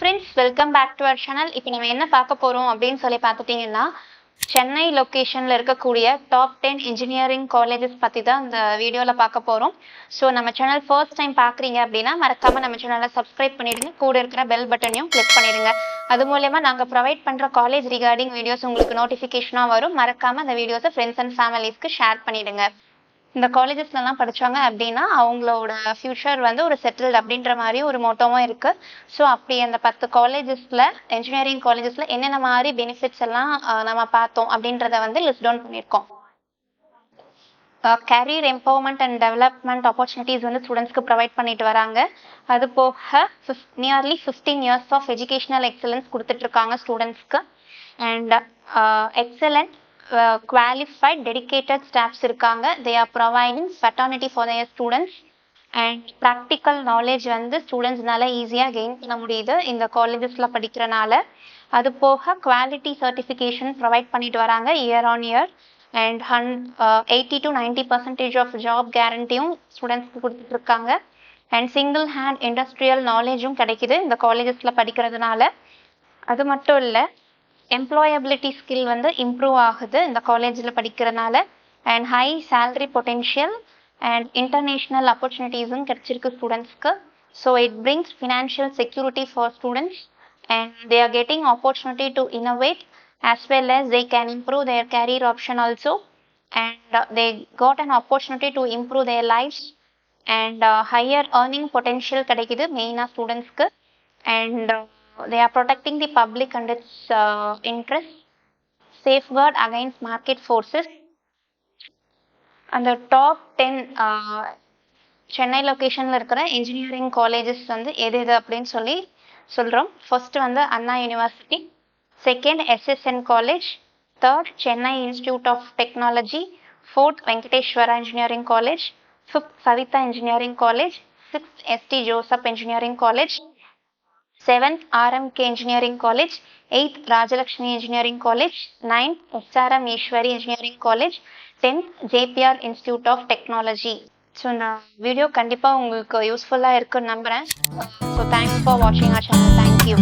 Friends, welcome back to our channel. இப்போ நம்ம என்ன பார்க்க போகிறோம் அப்படின்னு சொல்லி பார்த்துட்டிங்கன்னா, சென்னை லொக்கேஷனில் இருக்கக்கூடிய டாப் 10 இன்ஜினியரிங் காலேஜஸ் பற்றி தான் இந்த வீடியோவில் பார்க்க போகிறோம். ஸோ நம்ம சேனல் ஃபர்ஸ்ட் டைம் பார்க்குறீங்க அப்படின்னா மறக்காமல் நம்ம சேனலை சப்ஸ்கிரைப் பண்ணிவிடுங்க. கூட இருக்கிற பெல் பட்டனையும் கிளிக் பண்ணிடுங்க. அது மூலயமா நாங்கள் ப்ரொவைட் பண்ணுற காலேஜ் ரிகார்டிங் வீடியோஸ் உங்களுக்கு நோட்டிஃபிகேஷனாக வரும். மறக்காமல் அந்த வீடியோஸை ஃப்ரெண்ட்ஸ் அண்ட் ஃபேமிலிஸ்க்கு ஷேர் பண்ணிவிடுங்க. இந்த காலேஜஸ்லாம் படித்தாங்க அப்படின்னா அவங்களோட ஃப்யூச்சர் வந்து ஒரு செட்டில்டு அப்படின்ற மாதிரி ஒரு மோட்டோவும் இருக்குது. ஸோ அப்படி அந்த 10 காலேஜஸில் இன்ஜினியரிங் காலேஜஸில் என்னென்ன மாதிரி பெனிஃபிட்ஸ் எல்லாம் நம்ம பார்த்தோம் அப்படின்றத வந்து லிஸ்ட் டவுன் பண்ணியிருக்கோம். Career empowerment and development opportunities வந்து ஸ்டூடெண்ட்ஸ்க்கு ப்ரொவைட் பண்ணிட்டு வராங்க. அது போக nearly 15 years of educational excellence கொடுத்துட்ருக்காங்க ஸ்டூடெண்ட்ஸ்க்கு. And excellent qualified dedicated staffs இருக்காங்க. they are providing fraternity for their students and practical knowledge வந்து ஸ்டூடெண்ட்ஸ்னால ஈஸியாக கெயின் பண்ண முடியுது இந்த காலேஜஸில் படிக்கிறனால. அது போக குவாலிட்டி சர்டிஃபிகேஷன் ப்ரொவைட் பண்ணிட்டு வராங்க year on year. And 80 to 90% of job கேரண்டியும் ஸ்டூடெண்ட்ஸ்க்கு கொடுத்துட்ருக்காங்க. அண்ட் சிங்கிள் ஹேண்ட் இண்டஸ்ட்ரியல் நாலேஜும் கிடைக்குது இந்த காலேஜஸில் படிக்கிறதுனால. அது மட்டும் இல்லை, எம்ப்ளாயபிலிட்டி ஸ்கில் வந்து இம்ப்ரூவ் ஆகுது இந்த காலேஜில் படிக்கிறதுனால. And high salary potential and international ஆப்பர்ச்சுனிட்டிஸும் கிடைச்சிருக்கு ஸ்டூடெண்ட்ஸ்க்கு. So it brings financial security for students and they are getting opportunity to innovate as well as they can improve their career option also, and they got an opportunity to improve their lives and higher earning potential கிடைக்குது மெயினாக ஸ்டூடெண்ட்ஸ்க்கு. And they are protecting the public and its interests, safeguard against market forces. அந்த top 10 Chennai லொக்கேஷனில் இருக்கிற engineering colleges வந்து எது அப்படின்னு சொல்லி சொல்கிறோம். ஃபர்ஸ்ட் வந்து Anna university, second SSN college, third Chennai institute of technology, fourth Venkateswara engineering college, fifth Savitha engineering college, sixth ST Joseph engineering college, 7th RMK Engineering College, 8th Rajalakshmi Engineering College, 9th SRM Eshwari Engineering College, 10th JPR Institute of Technology. So இந்த video கண்டிப்பாக உங்களுக்கு யூஸ்ஃபுல்லாக இருக்குன்னு நம்புகிறேன். So thanks for வாட்சிங் our channel. Thank you.